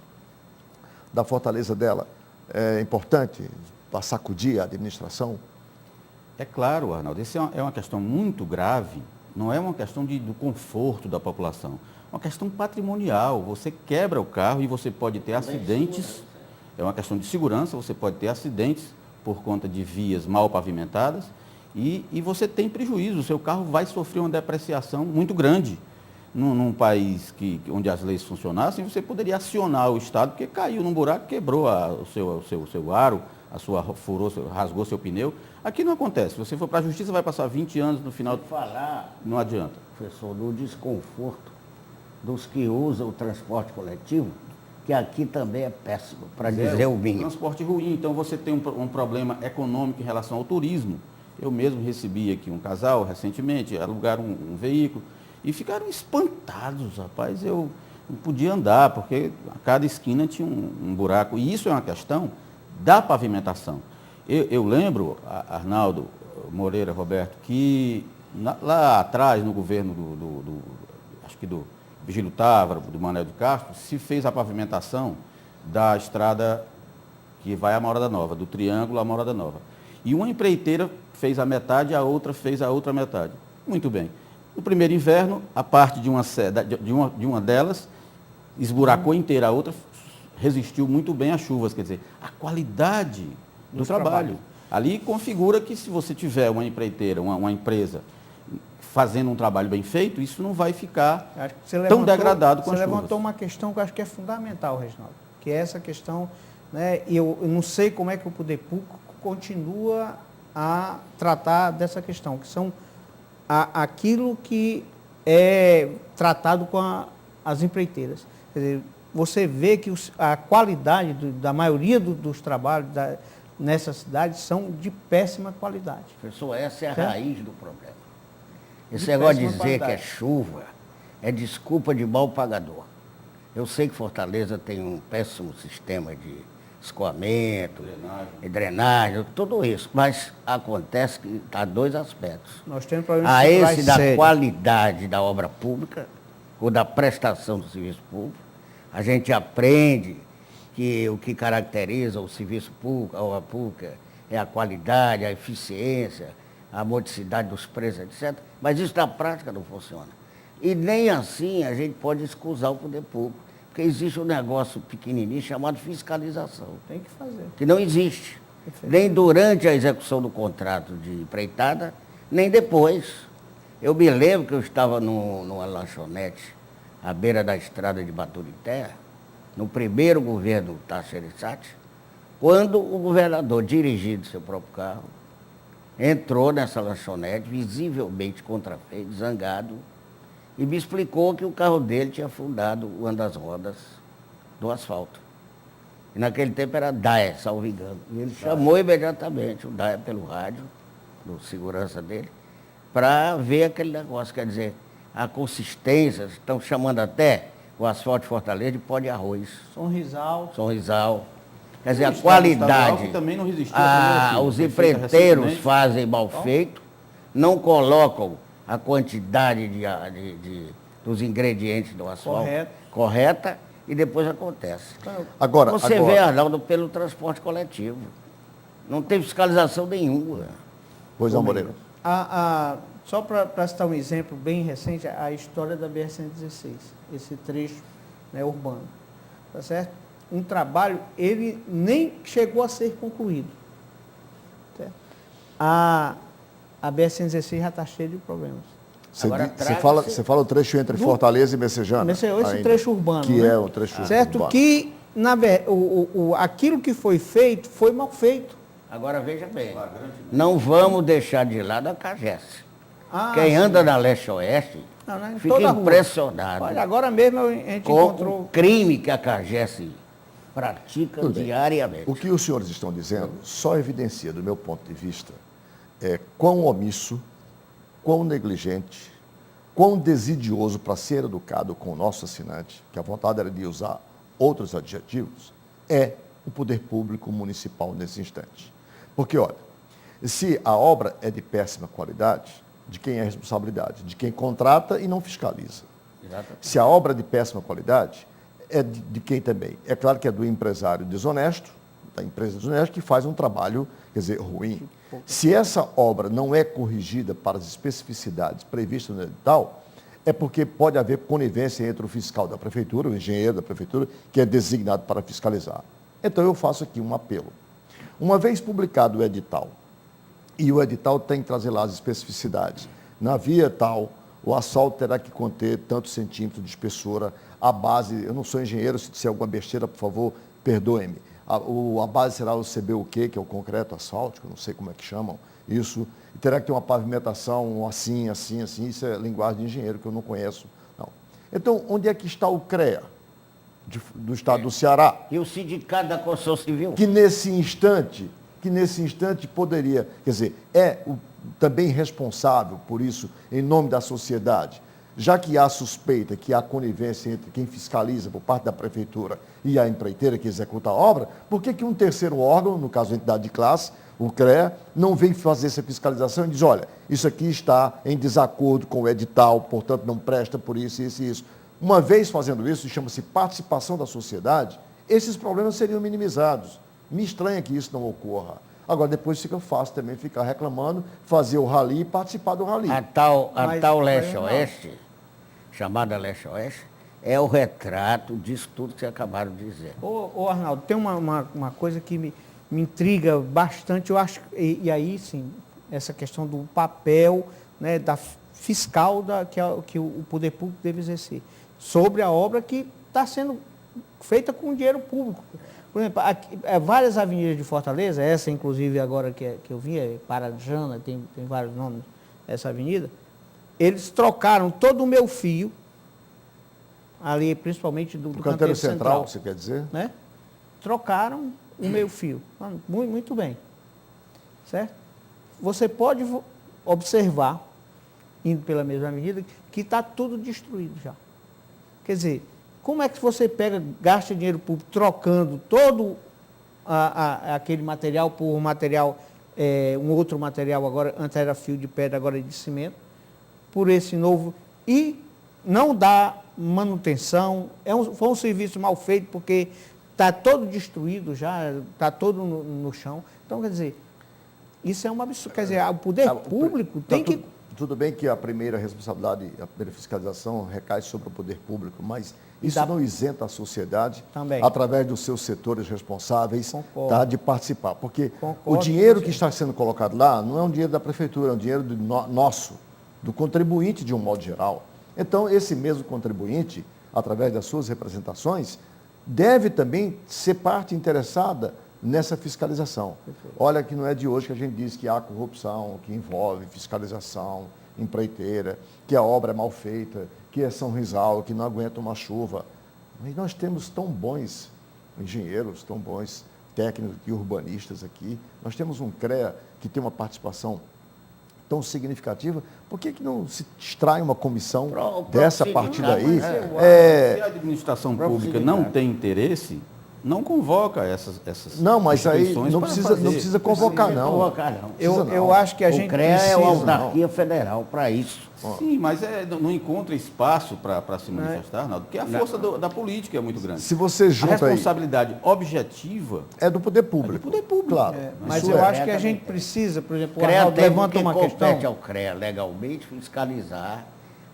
da Fortaleza dela é importante para sacudir a administração? É claro, Arnaldo, isso é uma questão muito grave, não é uma questão do conforto da população, é uma questão patrimonial. Você quebra o carro e você pode ter acidentes, é uma questão de segurança, você pode ter acidentes por conta de vias mal pavimentadas e você tem prejuízo, o seu carro vai sofrer uma depreciação muito grande. Num país onde as leis funcionassem, você poderia acionar o Estado, porque caiu num buraco, quebrou o seu aro, furou, rasgou seu pneu. Aqui não acontece. Se você for para a justiça, vai passar 20 anos no final. Falar, não adianta. Professor, do desconforto dos que usam o transporte coletivo, que aqui também é péssimo, para dizer o mínimo. Transporte ruim, então você tem um problema econômico em relação ao turismo. Eu mesmo recebi aqui um casal recentemente, alugaram um veículo e ficaram espantados, rapaz. Eu não podia andar, porque a cada esquina tinha um buraco. E isso é uma questão da pavimentação. Eu lembro, Arnaldo, Moreira, Roberto, que lá atrás, no governo acho que do Vigílio Távora, do Manuel de Castro, se fez a pavimentação da estrada que vai à Morada Nova, do Triângulo à Morada Nova. E uma empreiteira fez a metade, a outra fez a outra metade. Muito bem. No primeiro inverno, a parte de uma delas esburacou inteira, a outra resistiu muito bem às chuvas. Quer dizer, a qualidade do trabalho. Ali configura que se você tiver uma empreiteira, uma empresa fazendo um trabalho bem feito, isso não vai ficar tão degradado com as chuvas. Você levantou uma questão que eu acho que é fundamental, Reginaldo, que é essa questão, e eu não sei como é que o poder público continua a tratar dessa questão, que são aquilo que é tratado com as empreiteiras. Quer dizer, você vê que a qualidade da maioria dos trabalhos nessa cidade são de péssima qualidade. Professor, essa é a raiz do problema. Esse negócio de dizer que é chuva é desculpa de mal pagador. Eu sei que Fortaleza tem um péssimo sistema de escoamento, drenagem, tudo isso. Mas acontece que há dois aspectos. Nós temos problemas a esse da sérios. qualidade da obra pública, ou da prestação do serviço público. A gente aprende que o que caracteriza o serviço público, a obra pública, é a qualidade, a eficiência, a modicidade dos preços, etc. Mas isso na prática não funciona. E nem assim a gente pode excusar o poder público. Porque existe um negócio pequenininho chamado fiscalização. Tem que fazer. Que não existe. Nem durante a execução do contrato de empreitada, nem depois. Eu me lembro que eu estava numa lanchonete à beira da estrada de Baturité, no primeiro governo Tasso Gereissati, quando o governador, dirigindo seu próprio carro, entrou nessa lanchonete, visivelmente contrafeito, zangado, e me explicou que o carro dele tinha afundado uma das rodas do asfalto. E naquele tempo era Daia, salvo engano. E ele chamou imediatamente o Daia pelo rádio, do segurança dele, para ver aquele negócio. Quer dizer, a consistência, estão chamando até o asfalto de Fortaleza de pó de arroz. Sonrisal. Quer dizer, a qualidade. Que também não resistiu Os empreiteiros fazem mal feito, não colocam a quantidade dos ingredientes do asfalto correta e depois acontece. Você vê, Arnaldo, pelo transporte coletivo. Não tem fiscalização nenhuma. Pois não, Moreira. Só para citar um exemplo bem recente, a história da BR-116, esse trecho, né, urbano. Tá certo? Um trabalho, ele nem chegou a ser concluído. Certo? A BR-116 já está cheia de problemas. Você fala o trecho entre Fortaleza e Messejana? Esse trecho urbano. Que né? é o trecho urbano. Certo? Que aquilo que foi feito, foi mal feito. Agora veja bem, não vamos deixar de lado a CAGES. Quem anda na leste-oeste fica impressionado. Olha, agora mesmo a gente encontrou o crime que a CAGES pratica diariamente. O que os senhores estão dizendo só evidencia, do meu ponto de vista, quão omisso, quão negligente, quão desidioso para ser educado com o nosso assinante, que a vontade era de usar outros adjetivos, é o poder público municipal nesse instante. Porque, olha, se a obra é de péssima qualidade, de quem é a responsabilidade? De quem contrata e não fiscaliza. Exatamente. Se a obra é de péssima qualidade, é de quem também? É claro que é do empresário desonesto, da empresa desonesta, que faz um trabalho, quer dizer, ruim. Se essa obra não é corrigida para as especificidades previstas no edital, é porque pode haver conivência entre o fiscal da prefeitura, o engenheiro da prefeitura, que é designado para fiscalizar. Então eu faço aqui um apelo. Uma vez publicado o edital, e o edital tem que trazer lá as especificidades, na via tal, o asfalto terá que conter tantos centímetros de espessura, a base, eu não sou engenheiro, se disser alguma besteira, por favor, perdoe-me. A base será o CBUQ, que é o concreto asfáltico, não sei como é que chamam isso, e terá que ter uma pavimentação assim, isso é linguagem de engenheiro que eu não conheço. Não. Então, onde é que está o CREA do estado do Ceará? E o sindicato da construção civil? Que nesse instante poderia, quer dizer, também responsável por isso, em nome da sociedade, já que há suspeita, que há conivência entre quem fiscaliza por parte da prefeitura e a empreiteira que executa a obra, por que um terceiro órgão, no caso a entidade de classe, o CREA, não vem fazer essa fiscalização e diz, olha, isso aqui está em desacordo com o edital, portanto não presta por isso, isso e isso. Uma vez fazendo isso, chama-se participação da sociedade, esses problemas seriam minimizados. Me estranha que isso não ocorra. Agora, depois fica fácil também ficar reclamando, fazer o rally e participar do rally. A tal leste-oeste, chamada leste-oeste, é o retrato disso tudo que vocês acabaram de dizer. Ô Arnaldo, tem uma coisa que me intriga bastante, eu acho, e aí sim, essa questão do papel, né, da fiscal que o poder público deve exercer, sobre a obra que está sendo feita com dinheiro público. Por exemplo, várias avenidas de Fortaleza, essa inclusive agora que eu vi, é Parajana, tem vários nomes, essa avenida, eles trocaram todo o meu fio, ali principalmente do canteiro central, você quer dizer? Né? Trocaram o meu fio. Muito, muito bem. Certo? Você pode observar, indo pela mesma avenida, que está tudo destruído já. Quer dizer, como é que você gasta dinheiro público trocando todo aquele material por material, um outro material, agora antes era fio de pedra, agora é de cimento, por esse novo, e não dá manutenção, foi um serviço mal feito porque está todo destruído já, está todo no chão. Então, quer dizer, isso é uma absurdo. Quer dizer, o poder público tem que... Tudo bem que a primeira responsabilidade, a primeira fiscalização recai sobre o poder público, mas isso não isenta a sociedade, também, através dos seus setores responsáveis, tá, de participar. Porque o dinheiro que está sendo colocado lá não é um dinheiro da prefeitura, é um dinheiro nosso, do contribuinte de um modo geral. Então, esse mesmo contribuinte, através das suas representações, deve também ser parte interessada nessa fiscalização. Olha que não é de hoje que a gente diz que há corrupção, que envolve fiscalização, empreiteira, que a obra é mal feita, que é São Rizal, que não aguenta uma chuva. Mas nós temos tão bons engenheiros, tão bons técnicos e urbanistas aqui. Nós temos um CREA que tem uma participação tão significativa. Por que não se extrai uma comissão dessa a partir daí? Se a administração pública não tem interesse, não convoca essas Não, mas aí instituições não para precisa, fazer. não precisa convocar, Precisa não. convocar, não. Eu acho que a gente O CREA é precisa, uma autarquia federal para isso. Sim, mas não encontra espaço para se manifestar, Arnaldo, porque a força da política é muito grande. Se você A junta aí, responsabilidade objetiva é do poder público. É do poder público. Claro. mas Isso eu é. acho que a gente precisa, por exemplo, o CREA Arnaldo tem levanta porque uma compete questão. ao CREA legalmente fiscalizar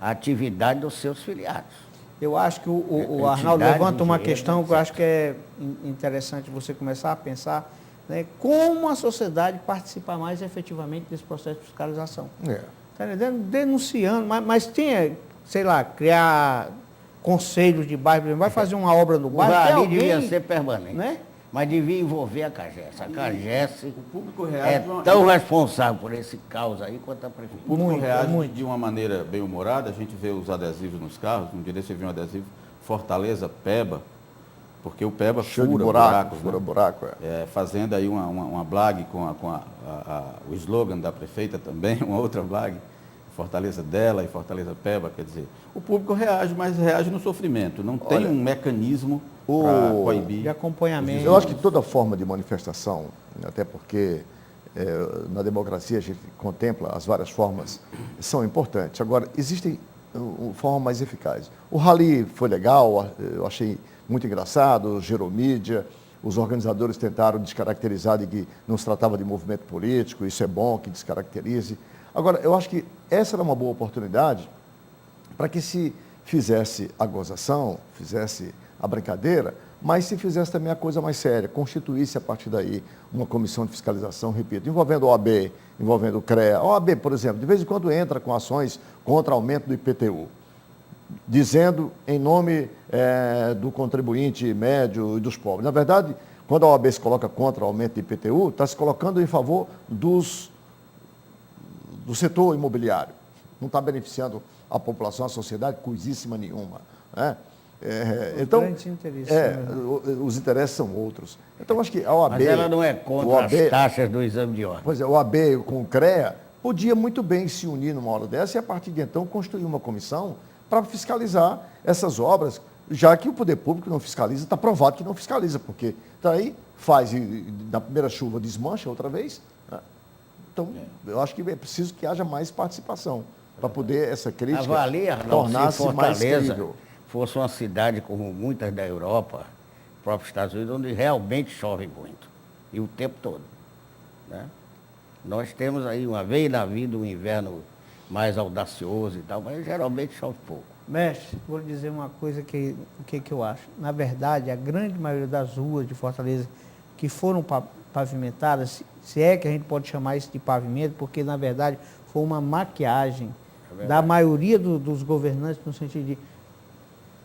a atividade dos seus filiados. Eu acho que o Entidade, Arnaldo levanta uma engenheiro, questão que eu acho que é interessante você começar a pensar, né, como a sociedade participa mais efetivamente desse processo de fiscalização. É. Tá entendendo? Denunciando, mas tem, sei lá, criar conselhos de bairro, por exemplo, vai fazer uma obra no O bairro, tem rally alguém, devia ser permanente, né? mas devia envolver a CAGES. A CAGES O público é reage, tão responsável por esse caos aí quanto a o prefeitura. público Muito, reage muito. de uma maneira bem humorada. A gente vê os adesivos nos carros. Um dia desse eu vi um adesivo Fortaleza Peba, porque o Peba Cheio de fura buraco, buracos, fura né? buraco. Fazendo aí uma blague com o slogan da prefeita também, uma outra blague, Fortaleza dela e Fortaleza Peba, quer dizer, o público reage, mas reage no sofrimento, não tem um mecanismo para coibir. De acompanhamento. Eu acho que toda forma de manifestação, até porque na democracia a gente contempla as várias formas, são importantes. Agora, existem formas mais eficazes. O rally foi legal, eu achei muito engraçado, gerou mídia, os organizadores tentaram descaracterizar de que não se tratava de movimento político, isso é bom que descaracterize. Agora, eu acho que essa era uma boa oportunidade para que se fizesse a gozação, fizesse a brincadeira, mas se fizesse também a coisa mais séria, constituísse a partir daí uma comissão de fiscalização, repito, envolvendo a OAB, envolvendo o CREA. A OAB, por exemplo, de vez em quando entra com ações contra aumento do IPTU, dizendo em nome do contribuinte médio e dos pobres. Na verdade, quando a OAB se coloca contra o aumento do IPTU, está se colocando em favor do setor imobiliário. Não está beneficiando a população, a sociedade, coisíssima nenhuma. Né? Então, os interesses são outros. Então, acho que a OAB... Mas ela não é contra as taxas do exame de ordem. Pois é, a OAB com o CREA podia muito bem se unir numa hora dessa e, a partir de então, construir uma comissão para fiscalizar essas obras, já que o poder público não fiscaliza, está provado que não fiscaliza, porque está aí, faz, e na primeira chuva desmancha outra vez. Né? Então, eu acho que é preciso que haja mais participação para poder essa crítica tornar-se mais crível. Fosse uma cidade como muitas da Europa, próprios Estados Unidos, onde realmente chove muito, e o tempo todo. Né? Nós temos aí uma vez na vida um inverno mais audacioso e tal, mas geralmente chove pouco. Mestre, vou lhe dizer uma coisa que eu acho. Na verdade, a grande maioria das ruas de Fortaleza que foram pavimentadas, se é que a gente pode chamar isso de pavimento, porque na verdade foi uma maquiagem da maioria dos governantes, no sentido de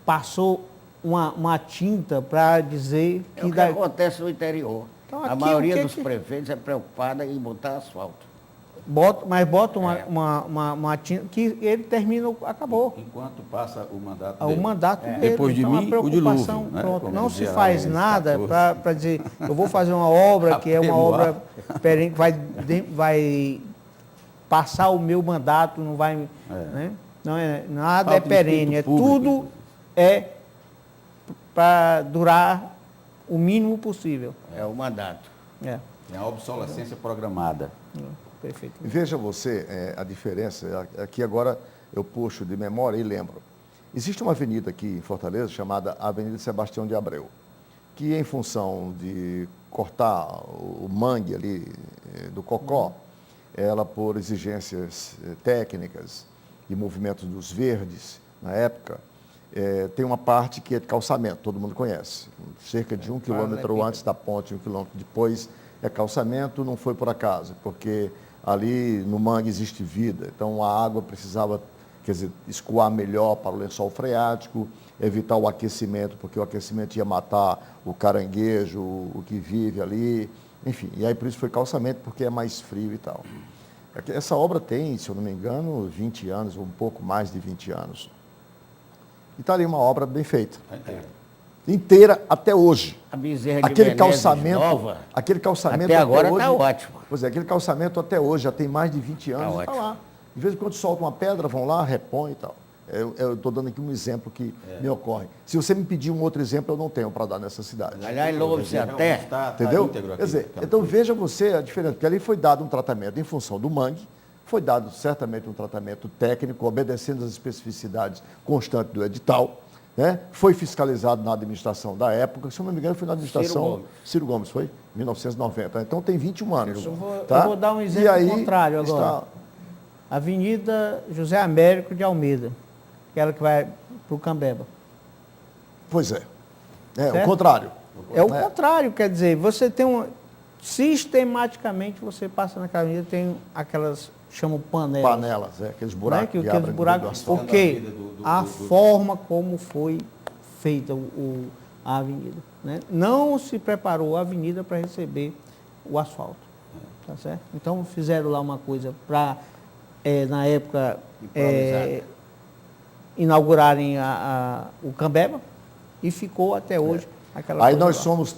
passou uma tinta para dizer que... É o que acontece no interior. Então, a maioria dos prefeitos é preocupada em botar asfalto. Mas bota uma tinta que ele termina, acabou. Enquanto passa o mandato dele. O mandato dele. Depois de então, mim, o dilúvio. Né? Pronto, não se faz nada para dizer, eu vou fazer uma obra que é uma obra perene, que vai passar o meu mandato, não vai... Né? Não é, nada é perene, tudo é para durar o mínimo possível. É o mandato. É a obsolescência programada. Perfeito. Veja você a diferença. Aqui agora eu puxo de memória e lembro. Existe uma avenida aqui em Fortaleza chamada Avenida Sebastião de Abreu, que em função de cortar o mangue ali do Cocó, ela por exigências técnicas e movimentos dos verdes, na época, tem uma parte que é de calçamento, todo mundo conhece. Cerca de 1 quilômetro antes da ponte, 1 quilômetro depois é calçamento, não foi por acaso, porque ali no mangue existe vida, então a água precisava quer dizer, escoar melhor para o lençol freático, evitar o aquecimento, porque o aquecimento ia matar o caranguejo, o que vive ali, enfim. E aí por isso foi calçamento, porque é mais frio e tal. Essa obra tem, se eu não me engano, 20 anos, ou um pouco mais de 20 anos. E está ali uma obra bem feita. Inteira até hoje. A Bezerra de Aquele Menezes calçamento, nova, aquele calçamento até agora hoje, está ótimo. Pois é, aquele calçamento até hoje já tem mais de 20 anos, está ótimo. lá. De vez em quando solta uma pedra, vão lá, repõe e tal. Eu estou dando aqui um exemplo que me ocorre. Se você me pedir um outro exemplo, eu não tenho para dar nessa cidade. Aliás, louve-se até. Entendeu? Quer dizer, então veja você a diferença, porque ali foi dado um tratamento em função do mangue, foi dado certamente um tratamento técnico, obedecendo às especificidades constantes do edital, né? Foi fiscalizado na administração da época, se eu não me engano foi na administração Ciro Gomes, foi? 1990. Então tem 21 anos. Eu tá? vou dar um exemplo contrário agora. Avenida José Américo de Almeida, aquela que vai para o Cambeba. Pois é. É Certo? o contrário. É o contrário, quer dizer, você tem sistematicamente você passa naquela avenida, tem aquelas, chamam panelas. Panelas, aqueles buracos que aqueles abrem buracos, do asfalto. porque a forma como foi feita a avenida. Né? Não se preparou a avenida para receber o asfalto. Tá certo? Então fizeram lá uma coisa para, na época, inaugurarem o Cambeba e ficou até hoje aquela Aí coisa nós lá. somos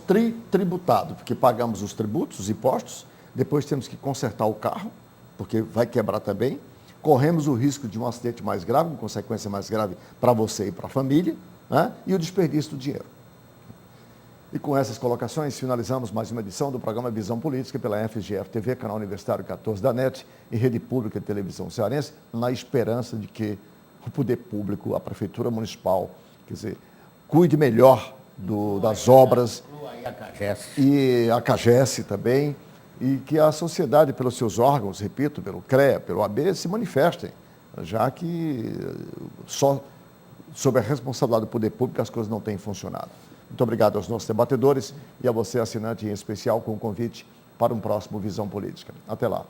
tributados, porque pagamos os tributos, os impostos, depois temos que consertar o carro, porque vai quebrar também. Corremos o risco de um acidente mais grave, uma consequência mais grave para você e para a família, né? E o desperdício do dinheiro. E com essas colocações, finalizamos mais uma edição do programa Visão Política pela FGF TV, canal Universitário 14 da NET e Rede Pública de Televisão Cearense, na esperança de que o poder público, a Prefeitura Municipal, quer dizer, cuide melhor das obras e a CAGES também, e que a sociedade, pelos seus órgãos, repito, pelo CREA, pelo AB, se manifestem, já que só sob a responsabilidade do poder público as coisas não têm funcionado. Muito obrigado aos nossos debatedores e a você, assinante em especial, com o convite para um próximo Visão Política. Até lá.